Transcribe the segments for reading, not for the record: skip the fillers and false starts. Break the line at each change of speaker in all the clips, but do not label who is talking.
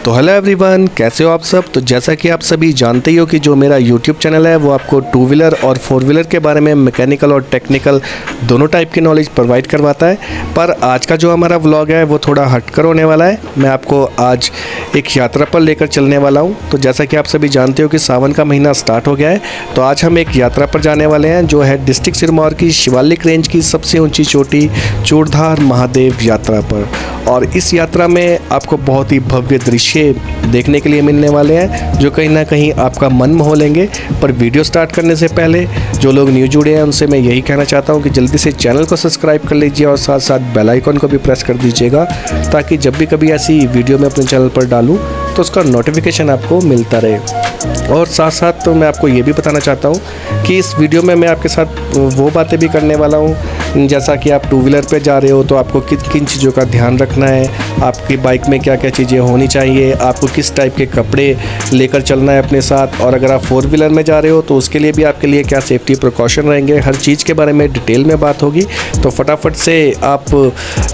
तो hello everyone, कैसे हो आप सब। तो जैसा कि आप सभी जानते ही हो कि जो मेरा यूट्यूब चैनल है वो आपको टू व्हीलर और फोर व्हीलर के बारे में मैकेनिकल और टेक्निकल दोनों टाइप की नॉलेज प्रोवाइड करवाता है। पर आज का जो हमारा व्लॉग है वो थोड़ा हटकर होने वाला है। मैं आपको आज एक यात्रा पर लेकर चलने वाला हूँ। तो जैसा कि आप सभी जानते हो कि सावन का महीना स्टार्ट हो गया है, तो आज हम एक यात्रा पर जाने वाले हैं जो है डिस्ट्रिक्ट सिरमौर की शिवालिक रेंज की सबसे ऊँची चोटी चूड़धार महादेव यात्रा पर। और इस यात्रा में आपको बहुत ही भव्य दृश्य देखने के लिए मिलने वाले हैं जो कहीं ना कहीं आपका मन मोह लेंगे। पर वीडियो स्टार्ट करने से पहले जो लोग न्यू जुड़े हैं उनसे मैं यही कहना चाहता हूं कि जल्दी से चैनल को सब्सक्राइब कर लीजिए और साथ साथ बेल आइकन को भी प्रेस कर दीजिएगा, ताकि जब भी कभी ऐसी वीडियो मैं अपने चैनल पर डालूं तो उसका नोटिफिकेशन आपको मिलता रहे। और साथ साथ तो मैं आपको ये भी बताना चाहता हूँ कि इस वीडियो में मैं आपके साथ वो बातें भी करने वाला हूँ, जैसा कि आप टू व्हीलर पे जा रहे हो तो आपको किन किन चीज़ों का ध्यान रखना है, आपकी बाइक में क्या क्या चीज़ें होनी चाहिए, आपको किस टाइप के कपड़े लेकर चलना है अपने साथ, और अगर आप फोर व्हीलर में जा रहे हो तो उसके लिए भी आपके लिए क्या सेफ्टी प्रिकॉशन रहेंगे। हर चीज़ के बारे में डिटेल में बात होगी। तो फटाफट से आप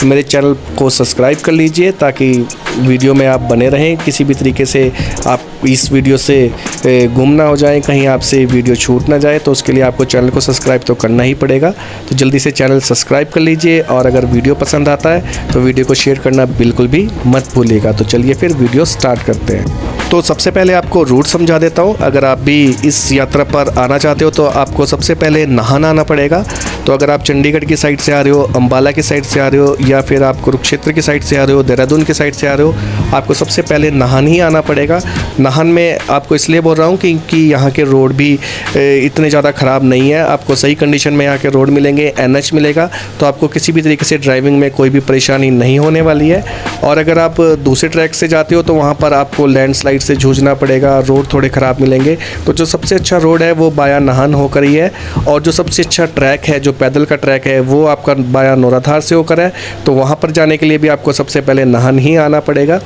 मेरे चैनल को सब्सक्राइब कर लीजिए ताकि वीडियो में आप बने रहें। किसी भी तरीके से आप इस वीडियो से गुम ना हो जाएं, कहीं आपसे वीडियो छूट ना जाए, तो उसके लिए आपको चैनल को सब्सक्राइब तो करना ही पड़ेगा। तो जल्दी से चैनल सब्सक्राइब कर लीजिए और अगर वीडियो पसंद आता है तो वीडियो को शेयर करना बिल्कुल भी मत भूलिएगा। तो चलिए फिर वीडियो स्टार्ट करते हैं। तो सबसे पहले आपको रूट समझा देता हूँ। अगर आप भी इस यात्रा पर आना चाहते हो तो आपको सबसे पहले नाहन आना पड़ेगा। तो अगर आप चंडीगढ़ की साइड से आ रहे हो, अम्बाला की साइड से आ रहे हो, या फिर आप कुरुक्षेत्र की साइड से आ रहे हो, देहरादून की साइड से आ रहे हो, आपको सबसे पहले नाहन ही आना पड़ेगा। नाहन में आपको इसलिए बोल रहा हूँ कि यहाँ के रोड भी इतने ज़्यादा ख़राब नहीं है। आपको सही कंडीशन में यहाँ के रोड मिलेंगे, NH मिलेगा, तो आपको किसी भी तरीके से ड्राइविंग में कोई भी परेशानी नहीं होने वाली है। और अगर आप दूसरे ट्रैक से जाते हो तो वहाँ पर आपको लैंडस्लाइड से जूझना पड़ेगा, रोड थोड़े ख़राब मिलेंगे। तो जो सबसे अच्छा रोड है वो बाया नाहन होकर ही है, और जो सबसे अच्छा ट्रैक है, जो पैदल का ट्रैक है, वो आपका बाया नौराधार से होकर है। तो वहाँ पर जाने के लिए भी आपको सबसे पहले नाहन ही आना पड़ेगा।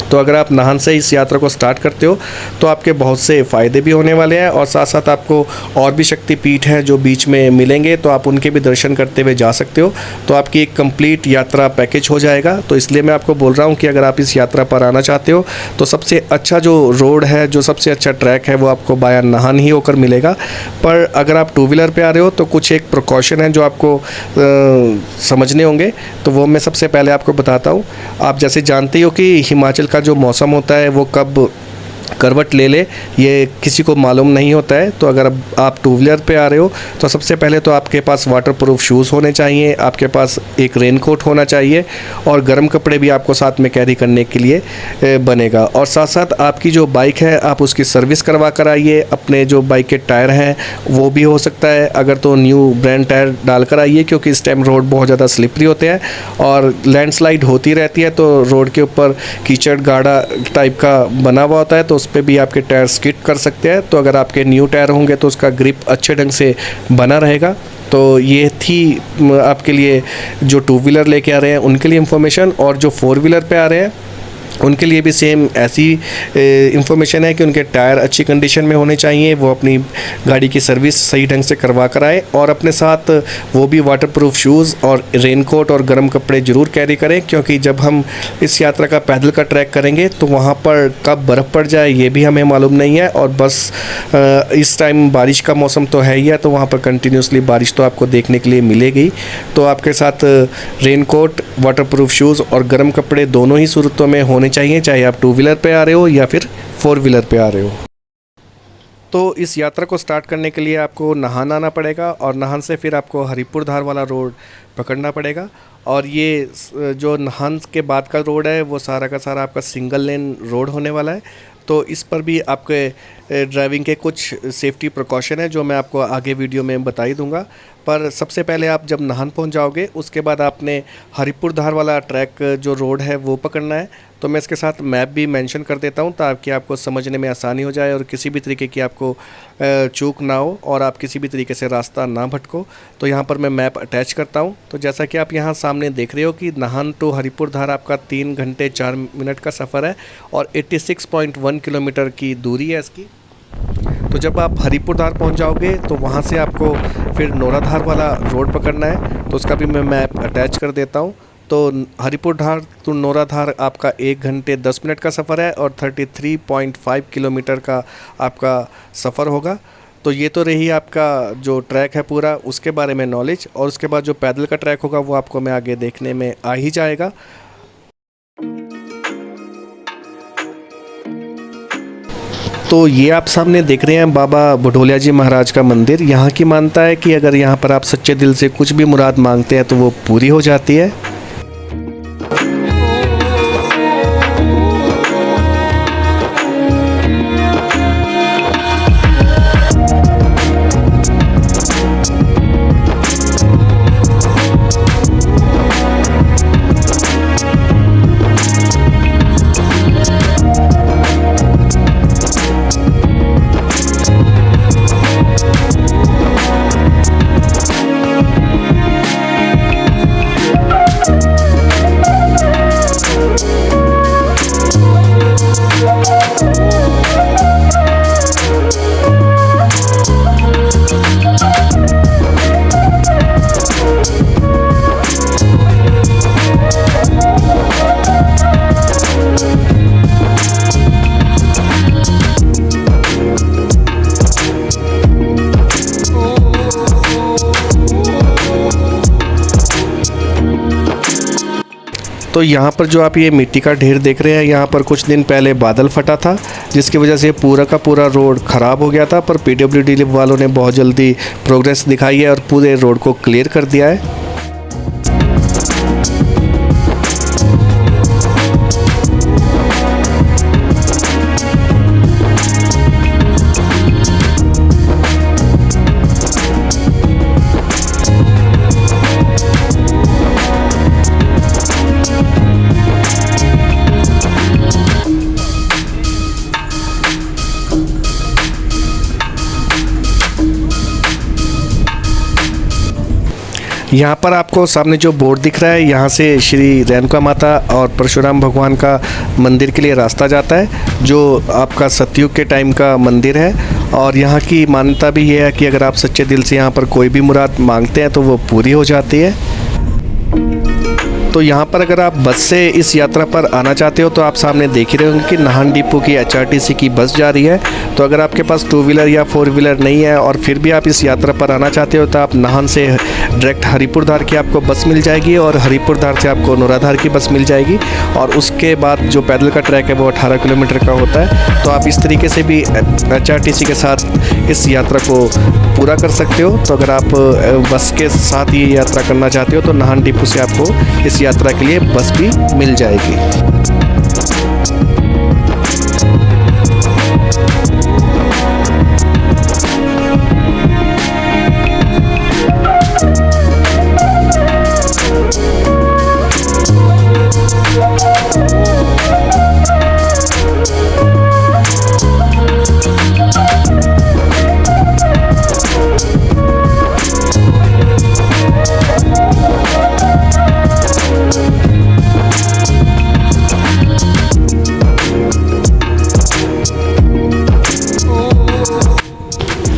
तो अगर आप नाहन से इस यात्रा को स्टार्ट करते हो तो आपके बहुत से फ़ायदे भी होने वाले हैं, और साथ साथ आपको और भी शक्तिपीठ हैं जो बीच में मिलेंगे, तो आप उनके भी दर्शन करते हुए जा सकते हो। तो आपकी एक कंप्लीट यात्रा पैकेज हो जाएगा। तो इसलिए मैं आपको बोल रहा हूँ कि अगर आप इस यात्रा पर आना चाहते हो तो सबसे अच्छा जो रोड है, जो सबसे अच्छा ट्रैक है, वो आपको बाया नाहन ही होकर मिलेगा। पर अगर आप टू व्हीलर पर आ रहे हो तो कुछ एक प्रिकॉशन है जो आपको समझने होंगे, तो वो मैं सबसे पहले आपको बताता हूँ। आप जैसे जानते ही हो कि हिमाचल का जो मौसम होता है वो कब करवट ले ले ये किसी को मालूम नहीं होता है। तो अगर आप टू व्हीलर पे आ रहे हो तो सबसे पहले तो आपके पास वाटरप्रूफ शूज़ होने चाहिए, आपके पास एक रेनकोट होना चाहिए, और गर्म कपड़े भी आपको साथ में कैरी करने के लिए बनेगा। और साथ साथ आपकी जो बाइक है आप उसकी सर्विस करवा कर आइए। अपने जो बाइक के टायर हैं वो भी हो सकता है अगर तो न्यू ब्रांड टायर डाल कर आइए, क्योंकि इस टाइम रोड बहुत ज़्यादा स्लिपरी होते हैं और लैंडस्लाइड होती रहती है, तो रोड के ऊपर कीचड़ गाढ़ा टाइप का बना हुआ होता है, तो उस पे भी आपके टायर स्किड कर सकते हैं। तो अगर आपके न्यू टायर होंगे तो उसका ग्रिप अच्छे ढंग से बना रहेगा। तो ये थी आपके लिए जो टू व्हीलर लेके आ रहे हैं उनके लिए इन्फॉर्मेशन। और जो फोर व्हीलर पे आ रहे हैं उनके लिए भी सेम ऐसी इन्फॉर्मेशन है कि उनके टायर अच्छी कंडीशन में होने चाहिए, वो अपनी गाड़ी की सर्विस सही ढंग से करवा कर आए, और अपने साथ वो भी वाटरप्रूफ शूज़ और रेनकोट और गर्म कपड़े ज़रूर कैरी करें, क्योंकि जब हम इस यात्रा का पैदल का ट्रैक करेंगे तो वहाँ पर कब बर्फ़ पड़ जाए ये भी हमें मालूम नहीं है। और बस इस टाइम बारिश का मौसम तो है ही है, तो वहाँ पर कंटिन्यूसली बारिश तो आपको देखने के लिए मिलेगी। तो आपके साथ रेनकोट, वाटरप्रूफ शूज़ और गर्म कपड़े दोनों ही सूरतों में होने चाहिए, चाहे आप टू व्हीलर पे आ रहे हो या फिर फोर व्हीलर पे आ रहे हो। तो इस यात्रा को स्टार्ट करने के लिए आपको नाहन आना पड़ेगा, और नाहन से फिर आपको हरिपुर धार वाला रोड पकड़ना पड़ेगा। और ये जो नाहन के बाद का रोड है वो सारा का सारा आपका सिंगल लेन रोड होने वाला है। तो इस पर भी आपके ड्राइविंग के कुछ सेफ्टी प्रिकॉशन है जो मैं आपको आगे वीडियो में बता ही दूंगा। पर सबसे पहले आप जब नाहन पहुंच जाओगे उसके बाद आपने हरिपुर धार वाला ट्रैक जो रोड है वो पकड़ना है। तो मैं इसके साथ मैप भी मेंशन कर देता हूं ताकि आपको समझने में आसानी हो जाए और किसी भी तरीके की आपको चूक ना हो और आप किसी भी तरीके से रास्ता ना भटको। तो यहाँ पर मैं मैप अटैच करता हूँ। तो जैसा कि आप यहाँ सामने देख रहे हो कि नाहन टू हरिपुर धार आपका 3 घंटे 4 मिनट का सफ़र है और 86.1 किलोमीटर की दूरी है इसकी। तो जब आप हरिपुर धार पहुँच जाओगे तो वहाँ से आपको फिर नौराधार वाला रोड पकड़ना है, तो उसका भी मैं मैप अटैच कर देता हूँ। तो हरिपुर धार टू नोरा धार आपका 1 घंटे 10 मिनट का सफ़र है और 33.5 किलोमीटर का आपका सफ़र होगा। तो ये तो रही आपका जो ट्रैक है पूरा उसके बारे में नॉलेज, और उसके बाद जो पैदल का ट्रैक होगा वो आपको मैं आगे देखने में आ ही जाएगा। तो ये आप सामने देख रहे हैं बाबा बुढ़ोलिया जी महाराज का मंदिर। यहाँ की मानता है कि अगर यहाँ पर आप सच्चे दिल से कुछ भी मुराद मांगते हैं तो वो पूरी हो जाती है। तो यहाँ पर जो आप ये मिट्टी का ढेर देख रहे हैं, यहाँ पर कुछ दिन पहले बादल फटा था जिसकी वजह से पूरा का पूरा रोड ख़राब हो गया था, पर पीडब्ल्यूडी वालों ने बहुत जल्दी प्रोग्रेस दिखाई है और पूरे रोड को क्लियर कर दिया है। यहाँ पर आपको सामने जो बोर्ड दिख रहा है, यहाँ से श्री रेणुका माता और परशुराम भगवान का मंदिर के लिए रास्ता जाता है, जो आपका सतयुग के टाइम का मंदिर है। और यहाँ की मान्यता भी ये है कि अगर आप सच्चे दिल से यहाँ पर कोई भी मुराद मांगते हैं तो वो पूरी हो जाती है। तो यहाँ पर अगर आप बस से इस यात्रा पर आना चाहते हो तो आप सामने देख ही रहे होंगे कि नाहन डिपो की HRTC की बस जा रही है। तो अगर आपके पास 2 व्हीलर या 4 व्हीलर नहीं है और फिर भी आप इस यात्रा पर आना चाहते हो तो आप नाहन से डायरेक्ट हरिपुर धार की आपको बस मिल जाएगी और हरिपुर धार से आपको नोरा धार की बस मिल जाएगी। और उसके बाद जो पैदल का ट्रैक है वो 18 किलोमीटर का होता है। तो आप इस तरीके से भी HRTC के साथ इस यात्रा को पूरा कर सकते हो। तो अगर आप बस के साथ ये यात्रा करना चाहते हो तो नाहन डिपो से आपको इस यात्रा के लिए बस भी मिल जाएगी।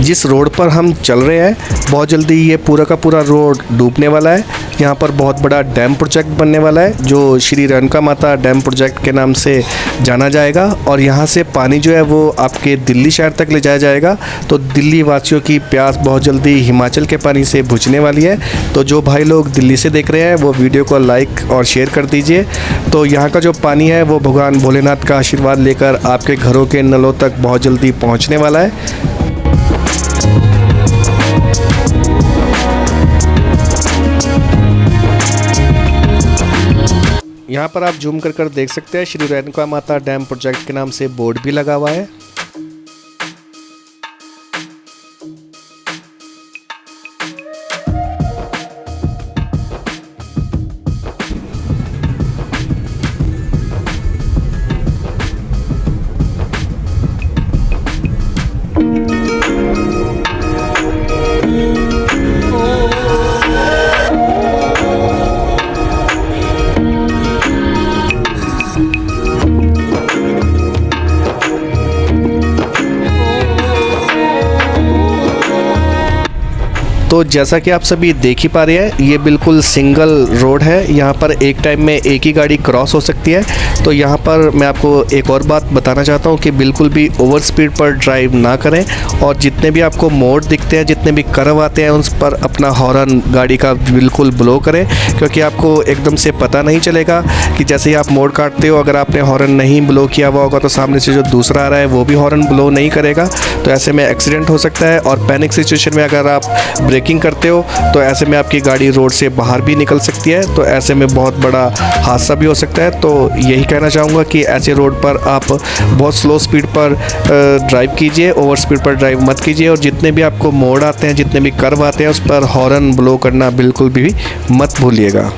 जिस रोड पर हम चल रहे हैं बहुत जल्दी ये पूरा का पूरा रोड डूबने वाला है। यहाँ पर बहुत बड़ा डैम प्रोजेक्ट बनने वाला है जो श्री रेणुका माता डैम प्रोजेक्ट के नाम से जाना जाएगा। और यहाँ से पानी जो है वो आपके दिल्ली शहर तक ले जाया जाएगा। तो दिल्ली वासियों की प्यास बहुत जल्दी हिमाचल के पानी से बुझने वाली है। तो जो भाई लोग दिल्ली से देख रहे हैं वो वीडियो को लाइक और शेयर कर दीजिए। तो यहाँ का जो पानी है वो भगवान भोलेनाथ का आशीर्वाद लेकर आपके घरों के नलों तक बहुत जल्दी पहुँचने वाला है। यहाँ पर आप जूम कर देख सकते हैं श्री रेणुका माता डैम प्रोजेक्ट के नाम से बोर्ड भी लगा हुआ है। तो जैसा कि आप सभी देख ही पा रहे हैं, ये बिल्कुल सिंगल रोड है। यहाँ पर एक टाइम में एक ही गाड़ी क्रॉस हो सकती है। तो यहाँ पर मैं आपको एक और बात बताना चाहता हूँ कि बिल्कुल भी ओवर स्पीड पर ड्राइव ना करें, और जितने भी आपको मोड़ दिखते हैं, जितने भी कर्व आते हैं, उन पर अपना हॉर्न गाड़ी का बिल्कुल ब्लो करें, क्योंकि आपको एकदम से पता नहीं चलेगा कि जैसे ही आप मोड़ काटते हो, अगर आपने हॉर्न नहीं ब्लो किया हुआ होगा तो सामने से जो दूसरा आ रहा है वो भी हॉर्न ब्लो नहीं करेगा। तो ऐसे में एक्सीडेंट हो सकता है, और पैनिक सिचुएशन में अगर आप ब्रेकिंग करते हो तो ऐसे में आपकी गाड़ी रोड से बाहर भी निकल सकती है। तो ऐसे में बहुत बड़ा हादसा भी हो सकता है। तो यही कहना चाहूँगा कि ऐसे रोड पर आप बहुत स्लो स्पीड पर ड्राइव कीजिए, ओवर स्पीड पर ड्राइव मत कीजिए, और जितने भी आपको मोड़ आते हैं, जितने भी कर्व आते हैं, उस पर हॉर्न ब्लो करना बिल्कुल भी मत भूलिएगा।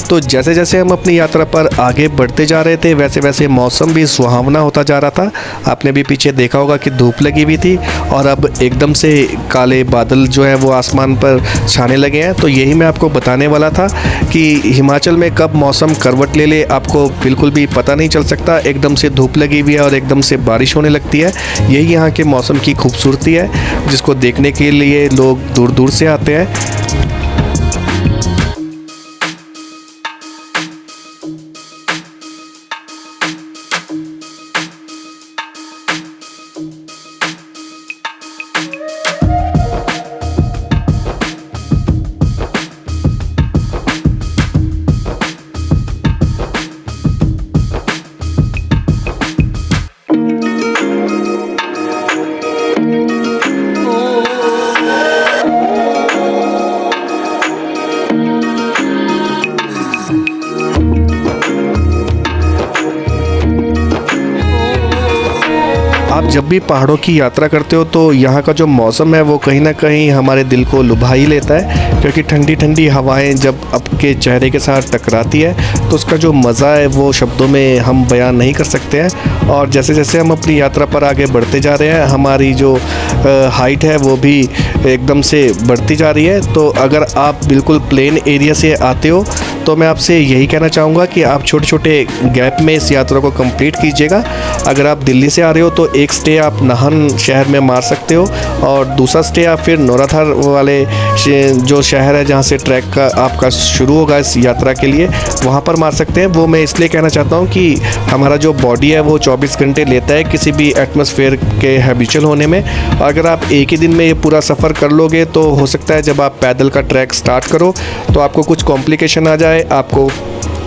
तो जैसे जैसे हम अपनी यात्रा पर आगे बढ़ते जा रहे थे, वैसे वैसे मौसम भी सुहावना होता जा रहा था। आपने भी पीछे देखा होगा कि धूप लगी हुई थी, और अब एकदम से काले बादल जो हैं वो आसमान पर छाने लगे हैं। तो यही मैं आपको बताने वाला था कि हिमाचल में कब मौसम करवट ले ले आपको बिल्कुल भी पता नहीं चल सकता। एकदम से धूप लगी हुई है और एकदम से बारिश होने लगती है। यही यहाँ के मौसम की खूबसूरती है, जिसको देखने के लिए लोग दूर दूर से आते हैं। आप जब भी पहाड़ों की यात्रा करते हो तो यहाँ का जो मौसम है वो कहीं ना कहीं हमारे दिल को लुभा ही लेता है, क्योंकि ठंडी ठंडी हवाएं जब आपके चेहरे के साथ टकराती है तो उसका जो मज़ा है वो शब्दों में हम बयान नहीं कर सकते हैं। और जैसे जैसे हम अपनी यात्रा पर आगे बढ़ते जा रहे हैं, हमारी जो हाइट है वो भी एकदम से बढ़ती जा रही है। तो अगर आप बिल्कुल प्लेन एरिया से आते हो तो मैं आपसे यही कहना चाहूँगा कि आप छोटे छोटे गैप में इस यात्रा को कंप्लीट कीजिएगा। अगर आप दिल्ली से आ रहे हो तो एक स्टे आप नाहन शहर में मार सकते हो, और दूसरा स्टे आप फिर नौराथार वाले जो शहर है जहाँ से ट्रैक का आपका शुरू होगा इस यात्रा के लिए, वहाँ पर मार सकते हैं। वो मैं इसलिए कहना चाहता हूँ कि हमारा जो बॉडी है वो 24 घंटे लेता है किसी भी एटमॉस्फेयर के हैबिचुअल होने में। अगर आप एक ही दिन में ये पूरा सफ़र कर लोगे तो हो सकता है जब आप पैदल का ट्रैक स्टार्ट करो तो आपको कुछ कॉम्प्लिकेशन आ जाए, आपको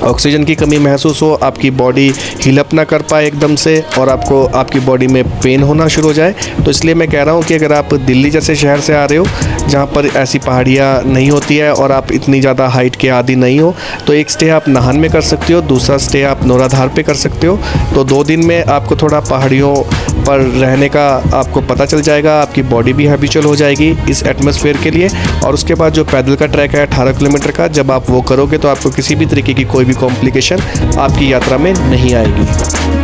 ऑक्सीजन की कमी महसूस हो, आपकी बॉडी हील अप ना कर पाए एकदम से, और आपको आपकी बॉडी में पेन होना शुरू हो जाए। तो इसलिए मैं कह रहा हूँ कि अगर आप दिल्ली जैसे शहर से आ रहे हो जहाँ पर ऐसी पहाड़ियाँ नहीं होती है और आप इतनी ज़्यादा हाइट के आदी नहीं हो, तो एक स्टे आप नाहन में कर सकते हो, दूसरा स्टे आप नौराधार पे कर सकते हो। तो 2 दिन में आपको थोड़ा पहाड़ियों पर रहने का आपको पता चल जाएगा, आपकी बॉडी भी हैबिचुअल हो जाएगी इस एटमॉस्फेयर के लिए। और उसके बाद जो पैदल का ट्रैक है 18 किलोमीटर का, जब आप वो करोगे तो आपको किसी भी तरीके की कोई भी कॉम्प्लिकेशन आपकी यात्रा में नहीं आएगी।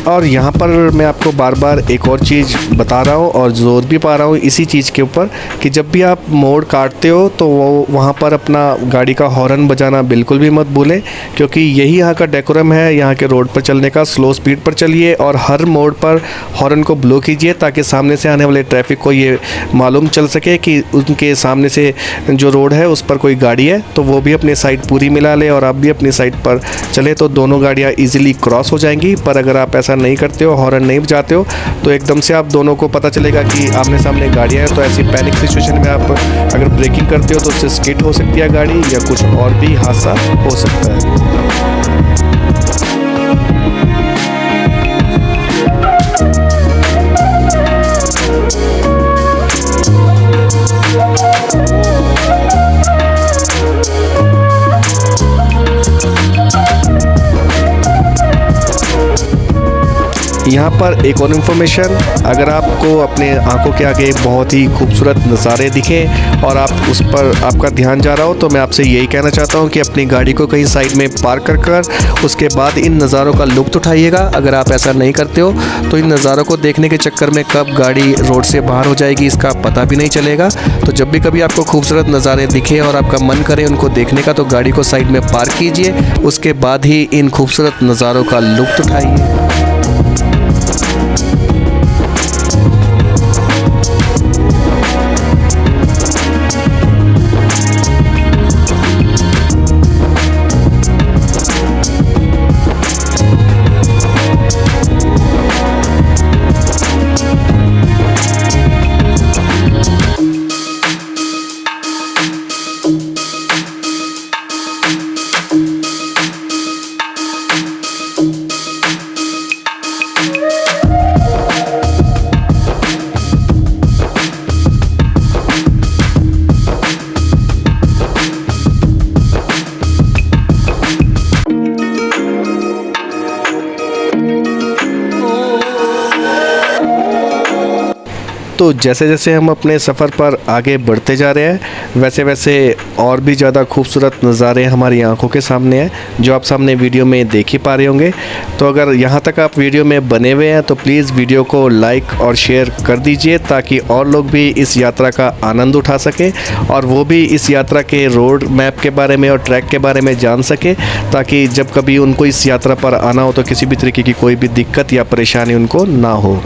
और यहाँ पर मैं आपको बार बार एक और चीज़ बता रहा हूँ और ज़ोर भी पा रहा हूँ इसी चीज़ के ऊपर कि जब भी आप मोड़ काटते हो तो वो वहाँ पर अपना गाड़ी का हॉर्न बजाना बिल्कुल भी मत भूलें, क्योंकि यही यहाँ का डेकोरम है यहाँ के रोड पर चलने का। स्लो स्पीड पर चलिए और हर मोड़ पर हॉर्न को ब्लो कीजिए ताकि सामने से आने वाले ट्रैफिक को ये मालूम चल सके कि उनके सामने से जो रोड है उस पर कोई गाड़ी है, तो वो भी अपनी साइड पूरी मिला ले और आप भी अपनी साइड पर चले, तो दोनों गाड़ियाँ ईजिली क्रॉस हो जाएंगी। पर अगर आप ऐसा नहीं करते हो, हॉर्न नहीं बजाते हो, तो एकदम से आप दोनों को पता चलेगा कि आमने सामने गाड़ियाँ हैं। तो ऐसी पैनिक सिचुएशन में आप अगर ब्रेकिंग करते हो तो उससे स्किड हो सकती है गाड़ी, या कुछ और भी हादसा हो सकता है। यहाँ पर एक और इन्फॉर्मेशन, अगर आपको अपने आंखों के आगे बहुत ही खूबसूरत नज़ारे दिखें और आप उस पर आपका ध्यान जा रहा हो, तो मैं आपसे यही कहना चाहता हूँ कि अपनी गाड़ी को कहीं साइड में पार्क कर उसके बाद इन नज़ारों का लुत्फ़ उठाइएगा। अगर आप ऐसा नहीं करते हो तो इन नज़ारों को देखने के चक्कर में कब गाड़ी रोड से बाहर हो जाएगी इसका पता भी नहीं चलेगा। तो जब भी कभी आपको खूबसूरत नज़ारे दिखे और आपका मन करे उनको देखने का, तो गाड़ी को साइड में पार्क कीजिए, उसके बाद ही इन खूबसूरत नज़ारों का लुत्फ़ उठाइए। तो जैसे जैसे हम अपने सफ़र पर आगे बढ़ते जा रहे हैं, वैसे वैसे और भी ज़्यादा खूबसूरत नज़ारे हमारी आंखों के सामने हैं, जो आप सामने वीडियो में देख ही पा रहे होंगे। तो अगर यहाँ तक आप वीडियो में बने हुए हैं तो प्लीज़ वीडियो को लाइक और शेयर कर दीजिए, ताकि और लोग भी इस यात्रा का आनंद उठा सकें और वो भी इस यात्रा के रोड मैप के बारे में और ट्रैक के बारे में जान सकें, ताकि जब कभी उनको इस यात्रा पर आना हो तो किसी भी तरीके की कोई भी दिक्कत या परेशानी उनको ना हो।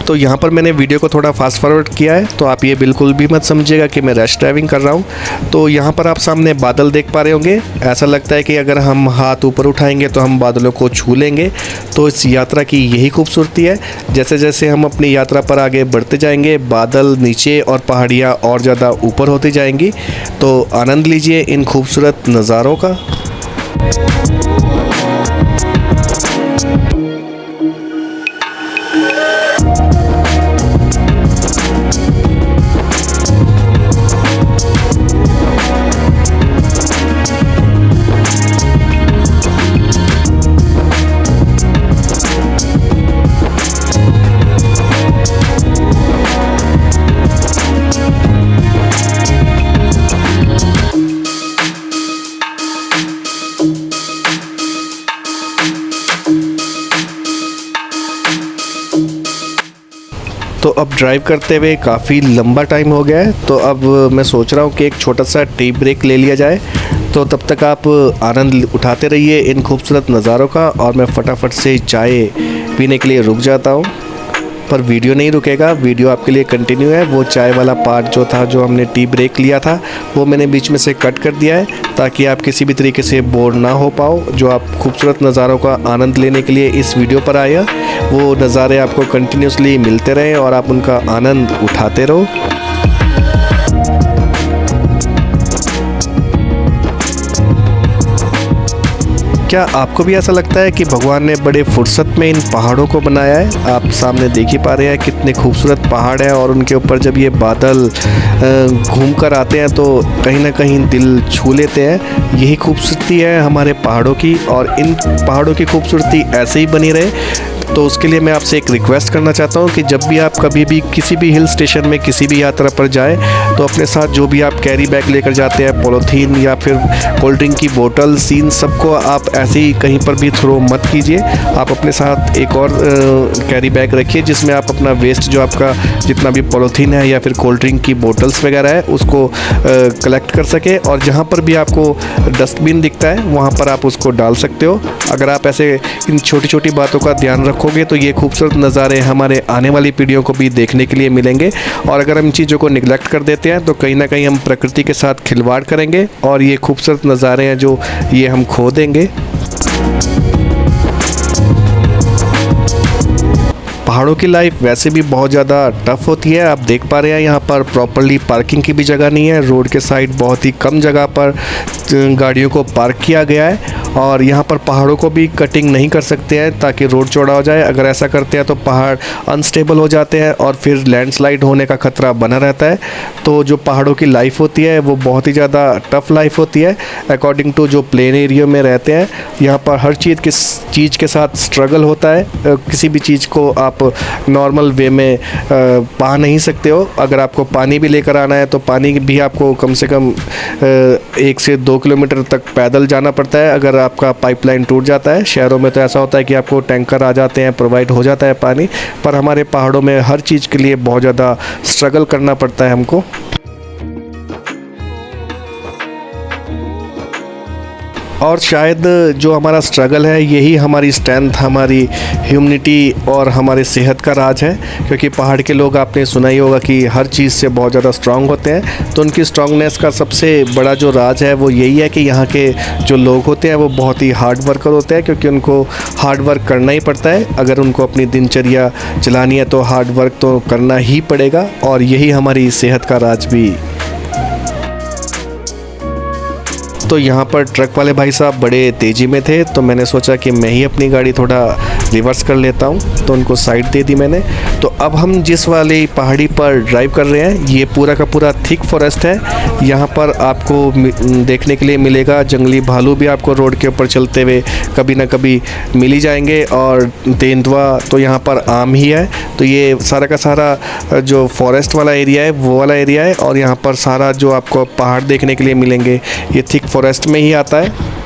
तो यहाँ पर मैंने वीडियो को थोड़ा फास्ट फॉरवर्ड किया है, तो आप ये बिल्कुल भी मत समझिएगा कि मैं रश ड्राइविंग कर रहा हूँ। तो यहाँ पर आप सामने बादल देख पा रहे होंगे। ऐसा लगता है कि अगर हम हाथ ऊपर उठाएंगे तो हम बादलों को छू लेंगे। तो इस यात्रा की यही खूबसूरती है। जैसे जैसे हम अपनी यात्रा पर आगे बढ़ते जाएंगे, बादल नीचे और पहाड़ियाँ और ज़्यादा ऊपर होती जाएंगी। तो आनंद लीजिए इन खूबसूरत नज़ारों का। तो अब ड्राइव करते हुए काफ़ी लंबा टाइम हो गया है, तो अब मैं सोच रहा हूँ कि एक छोटा सा टी ब्रेक ले लिया जाए। तो तब तक आप आनंद उठाते रहिए इन खूबसूरत नज़ारों का, और मैं फटाफट से चाय पीने के लिए रुक जाता हूँ। पर वीडियो नहीं रुकेगा, वीडियो आपके लिए कंटिन्यू है। वो चाय वाला पार्ट जो था, जो हमने टी ब्रेक लिया था, वो मैंने बीच में से कट कर दिया है, ताकि आप किसी भी तरीके से बोर ना हो पाओ। जो आप खूबसूरत नज़ारों का आनंद लेने के लिए इस वीडियो पर आए, वो नज़ारे आपको कंटिन्यूसली मिलते रहें और आप उनका आनंद उठाते रहो। क्या आपको भी ऐसा लगता है कि भगवान ने बड़े फुर्सत में इन पहाड़ों को बनाया है? आप सामने देख ही पा रहे हैं कितने खूबसूरत पहाड़ हैं, और उनके ऊपर जब ये बादल घूम कर आते हैं तो कहीं ना कहीं दिल छू लेते हैं। यही खूबसूरती है हमारे पहाड़ों की, और इन पहाड़ों की खूबसूरती ऐसे ही बनी रहे। तो उसके लिए मैं आपसे एक रिक्वेस्ट करना चाहता हूँ कि जब भी आप कभी भी किसी भी हिल स्टेशन में किसी भी यात्रा पर जाएं, तो अपने साथ जो भी आप कैरी बैग लेकर जाते हैं, पॉलीथीन या फिर कोल्ड ड्रिंक की बोतल्स, इन सबको आप ऐसे ही कहीं पर भी थ्रो मत कीजिए। आप अपने साथ एक और कैरी बैग रखिए, जिसमें आप अपना वेस्ट, जो आपका जितना भी पॉलीथीन है या फिर कोल्ड ड्रिंक की बोतल्स वगैरह है, उसको कलेक्ट कर सके। और जहाँ पर भी आपको डस्टबिन दिखता है वहाँ पर आप उसको डाल सकते हो। अगर आप ऐसे इन छोटी छोटी बातों का ध्यान रखोगे तो ये खूबसूरत नज़ारे हमारे आने वाली पीढ़ियों को भी देखने के लिए मिलेंगे। और अगर हम इन चीज़ों को निगलेक्ट कर देते हैं तो कहीं ना कहीं हम प्रकृति के साथ खिलवाड़ करेंगे, और ये खूबसूरत नज़ारे हैं जो ये हम खो देंगे। पहाड़ों की लाइफ वैसे भी बहुत ज़्यादा टफ होती है। आप देख पा रहे हैं यहाँ पर प्रॉपर्ली पार्किंग की भी जगह नहीं है। रोड के साइड बहुत ही कम जगह पर गाड़ियों को पार्क किया गया है और यहाँ पर पहाड़ों को भी कटिंग नहीं कर सकते हैं ताकि रोड चौड़ा हो जाए। अगर ऐसा करते हैं तो पहाड़ अनस्टेबल हो जाते हैं और फिर लैंडस्लाइड होने का खतरा बना रहता है। तो जो पहाड़ों की लाइफ होती है वो बहुत ही ज़्यादा टफ लाइफ होती है अकॉर्डिंग टू जो प्लेन एरिया में रहते हैं। यहाँ पर हर चीज़ के साथ स्ट्रगल होता है। किसी भी चीज़ को आप नॉर्मल वे में पा नहीं सकते हो। अगर आपको पानी भी लेकर आना है तो पानी भी आपको कम से कम 1 से 2 किलोमीटर तक पैदल जाना पड़ता है अगर आपका पाइपलाइन टूट जाता है। शहरों में तो ऐसा होता है कि आपको टैंकर आ जाते हैं, प्रोवाइड हो जाता है पानी, पर हमारे पहाड़ों में हर चीज़ के लिए बहुत ज़्यादा स्ट्रगल करना पड़ता है हमको। और शायद जो हमारा स्ट्रगल है यही हमारी स्ट्रेंथ, हमारी ह्यूमनिटी और हमारे सेहत का राज है। क्योंकि पहाड़ के लोग आपने सुना ही होगा कि हर चीज़ से बहुत ज़्यादा स्ट्रांग होते हैं। तो उनकी स्ट्रांगनेस का सबसे बड़ा जो राज है वो यही है कि यहाँ के जो लोग होते हैं वो बहुत ही हार्ड वर्कर होते हैं, क्योंकि उनको हार्ड वर्क करना ही पड़ता है। अगर उनको अपनी दिनचर्या चलानी है तो हार्ड वर्क तो करना ही पड़ेगा और यही हमारी सेहत का राज भी। तो यहाँ पर ट्रक वाले भाई साहब बड़े तेज़ी में थे तो मैंने सोचा कि मैं ही अपनी गाड़ी थोड़ा रिवर्स कर लेता हूँ, तो उनको साइड दे दी मैंने। तो अब हम जिस वाली पहाड़ी पर ड्राइव कर रहे हैं ये पूरा का पूरा थिक फॉरेस्ट है। यहाँ पर आपको देखने के लिए मिलेगा जंगली भालू भी आपको रोड के ऊपर चलते हुए कभी ना कभी मिल ही जाएंगे, और तेंदुआ तो यहाँ पर आम ही है। तो ये सारा का सारा जो फॉरेस्ट वाला एरिया है वो वाला एरिया है, और यहाँ पर सारा जो आपको पहाड़ देखने के लिए मिलेंगे ये थिक फॉरेस्ट में ही आता है।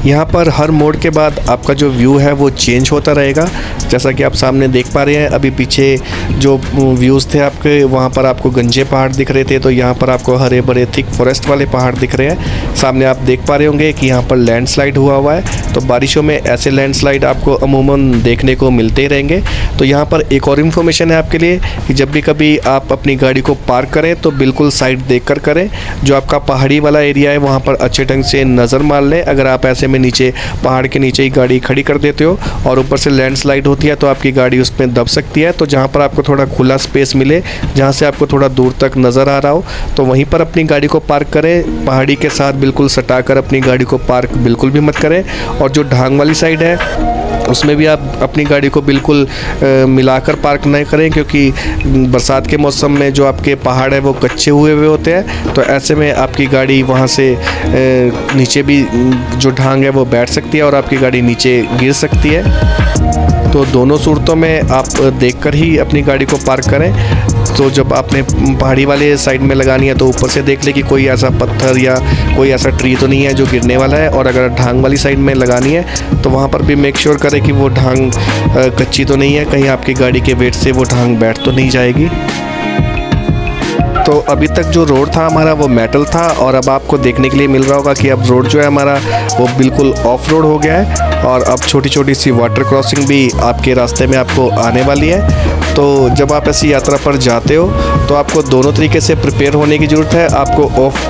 यहाँ पर हर मोड़ के बाद आपका जो व्यू है वो चेंज होता रहेगा। जैसा कि आप सामने देख पा रहे हैं, अभी पीछे जो व्यूज़ थे आपके वहाँ पर आपको गंजे पहाड़ दिख रहे थे, तो यहाँ पर आपको हरे भरे थिक फॉरेस्ट वाले पहाड़ दिख रहे हैं। सामने आप देख पा रहे होंगे कि यहाँ पर लैंडस्लाइड हुआ है। तो बारिशों में ऐसे लैंडस्लाइड आपको अमूमन देखने को मिलते ही रहेंगे। तो यहाँ पर एक और इन्फॉर्मेशन है आपके लिए कि जब भी कभी आप अपनी गाड़ी को पार्क करें तो बिल्कुल साइड देख कर करें। जो आपका पहाड़ी वाला एरिया है वहाँ पर अच्छे ढंग से नज़र मार लें। अगर आप ऐसे में नीचे पहाड़ के नीचे ही गाड़ी खड़ी कर देते हो और ऊपर से लैंडस्लाइड होती है तो आपकी गाड़ी उसमें दब सकती है। तो जहाँ पर आपको थोड़ा खुला स्पेस मिले, जहाँ से आपको थोड़ा दूर तक नज़र आ रहा हो, तो वहीं पर अपनी गाड़ी को पार्क करें। पहाड़ी के साथ बिल्कुल सटाकर अपनी गाड़ी को पार्क बिल्कुल भी मत करें। और जो ढांग वाली साइड है उसमें भी आप अपनी गाड़ी को बिल्कुल मिलाकर पार्क नहीं करें, क्योंकि बरसात के मौसम में जो आपके पहाड़ है वो कच्चे हुए होते हैं। तो ऐसे में आपकी गाड़ी वहाँ से नीचे भी जो ढांग है वो बैठ सकती है और आपकी गाड़ी नीचे गिर सकती है। तो दोनों सूरतों में आप देखकर ही अपनी गाड़ी को पार्क करें। तो जब आपने पहाड़ी वाले साइड में लगानी है तो ऊपर से देख ले कि कोई ऐसा पत्थर या कोई ऐसा ट्री तो नहीं है जो गिरने वाला है। और अगर ढांग वाली साइड में लगानी है तो वहाँ पर भी मेक श्योर करें कि वो ढांग कच्ची तो नहीं है, कहीं आपकी गाड़ी के वेट से वो ढांग बैठ तो नहीं जाएगी। तो अभी तक जो रोड था हमारा वो मेटल था, और अब आपको देखने के लिए मिल रहा होगा कि अब रोड जो है हमारा वो बिल्कुल ऑफ रोड हो गया है। और अब छोटी छोटी सी वाटर क्रॉसिंग भी आपके रास्ते में आपको आने वाली है। तो जब आप ऐसी यात्रा पर जाते हो तो आपको दोनों तरीके से प्रिपेयर होने की ज़रूरत है। आपको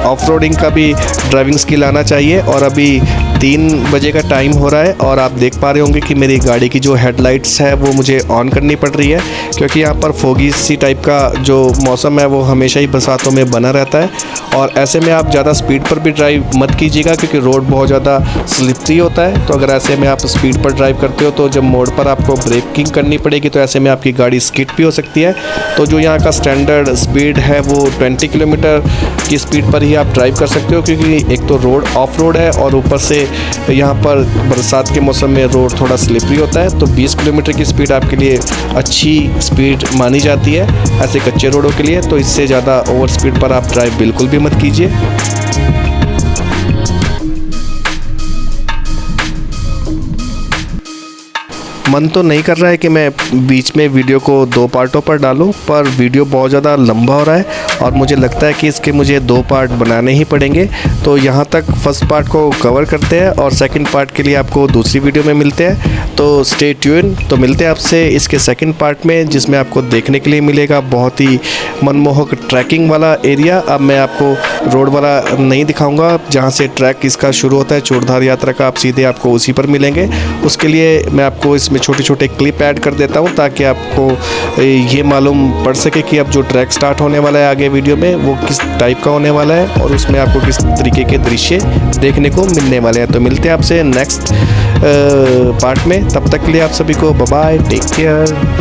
ऑफ रोडिंग का भी ड्राइविंग स्किल आना चाहिए। और अभी 3 बजे का टाइम हो रहा है और आप देख पा रहे होंगे कि मेरी गाड़ी की जो हेडलाइट्स है वो मुझे ऑन करनी पड़ रही है, क्योंकि यहाँ पर फोगी सी टाइप का जो मौसम है वो हमेशा ही बरसातों में बना रहता है। और ऐसे में आप ज़्यादा स्पीड पर भी ड्राइव मत कीजिएगा, क्योंकि रोड बहुत ज़्यादा स्लिपरी होता है। तो अगर ऐसे में आप स्पीड पर ड्राइव करते हो तो जब मोड़ पर आपको ब्रेकिंग करनी पड़ेगी तो ऐसे में आपकी गाड़ी स्किड भी हो सकती है। तो जो यहाँ का स्टैंडर्ड स्पीड है वो 20 किलोमीटर की स्पीड पर ही आप ड्राइव कर सकते हो, क्योंकि एक तो रोड ऑफ रोड है और ऊपर से यहाँ पर बरसात के मौसम में रोड थोड़ा स्लिपरी होता है। तो 20 किलोमीटर की स्पीड आपके लिए अच्छी स्पीड मानी जाती है ऐसे कच्चे रोडों के लिए। तो इससे ज़्यादा ओवर स्पीड पर आप ड्राइव बिल्कुल भी मत कीजिए। मन तो नहीं कर रहा है कि मैं बीच में वीडियो को 2 पार्टों पर डालूं, पर वीडियो बहुत ज़्यादा लंबा हो रहा है और मुझे लगता है कि इसके मुझे 2 पार्ट बनाने ही पड़ेंगे। तो यहाँ तक फर्स्ट पार्ट को कवर करते हैं और सेकंड पार्ट के लिए आपको दूसरी वीडियो में मिलते हैं। तो स्टे ट्यून। तो मिलते हैं आपसे इसके सेकंड पार्ट में, जिसमें आपको देखने के लिए मिलेगा बहुत ही मनमोहक ट्रैकिंग वाला एरिया। अब मैं आपको रोड वाला नहीं दिखाऊंगा, जहाँ से ट्रैक इसका शुरू होता है चूड़धार यात्रा का, आप सीधे आपको उसी पर मिलेंगे। उसके लिए मैं आपको इसमें छोटे छोटे क्लिप ऐड कर देता हूँ ताकि आपको ये मालूम पड़ सके कि अब जो ट्रैक स्टार्ट होने वाला है आगे वीडियो में वो किस टाइप का होने वाला है और उसमें आपको किस तरीके के दृश्य देखने को मिलने वाले हैं। तो मिलते हैं आपसे नेक्स्ट पार्ट में। तब तक के लिए आप सभी को बाय बाय, टेक केयर।